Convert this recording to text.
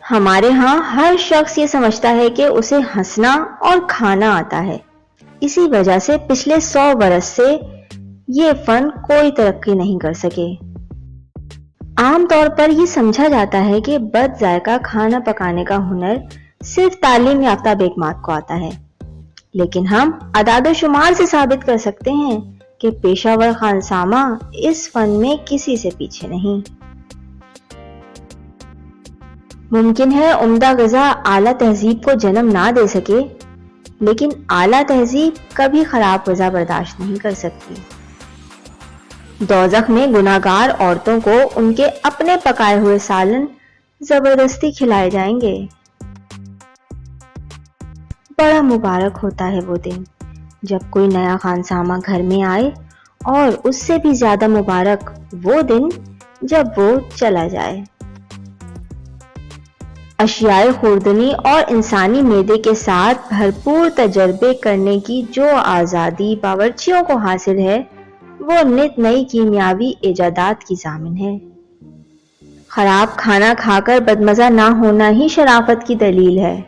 ہمارے ہاں ہر شخص یہ سمجھتا ہے کہ اسے ہنسنا اور کھانا آتا ہے، اسی وجہ سے پچھلے 100 برس سے یہ فن کوئی ترقی نہیں کر سکے۔ عام طور پر یہ سمجھا جاتا ہے کہ بد ذائقہ کھانا پکانے کا ہنر صرف تعلیم یافتہ بیگمات کو آتا ہے، لیکن ہم اعداد و شمار سے ثابت کر سکتے ہیں کہ پیشہ ور خانسامہ اس فن میں کسی سے پیچھے نہیں۔ ممکن ہے عمدہ غذا اعلیٰ تہذیب کو جنم نہ دے سکے، لیکن اعلیٰ تہذیب کبھی خراب غذا برداشت نہیں کر سکتی۔ دوزخ میں گناہگار عورتوں کو ان کے اپنے پکائے ہوئے سالن زبردستی کھلائے جائیں گے۔ بڑا مبارک ہوتا ہے وہ دن جب کوئی نیا خانسامہ گھر میں آئے، اور اس سے بھی زیادہ مبارک وہ دن جب وہ چلا جائے۔ اشیاء خوردنی اور انسانی معدے کے ساتھ بھرپور تجربے کرنے کی جو آزادی باورچیوں کو حاصل ہے، وہ نت نئی کیمیاوی ایجادات کی ضامن ہے۔ خراب کھانا کھا کر بدمزہ نہ ہونا ہی شرافت کی دلیل ہے۔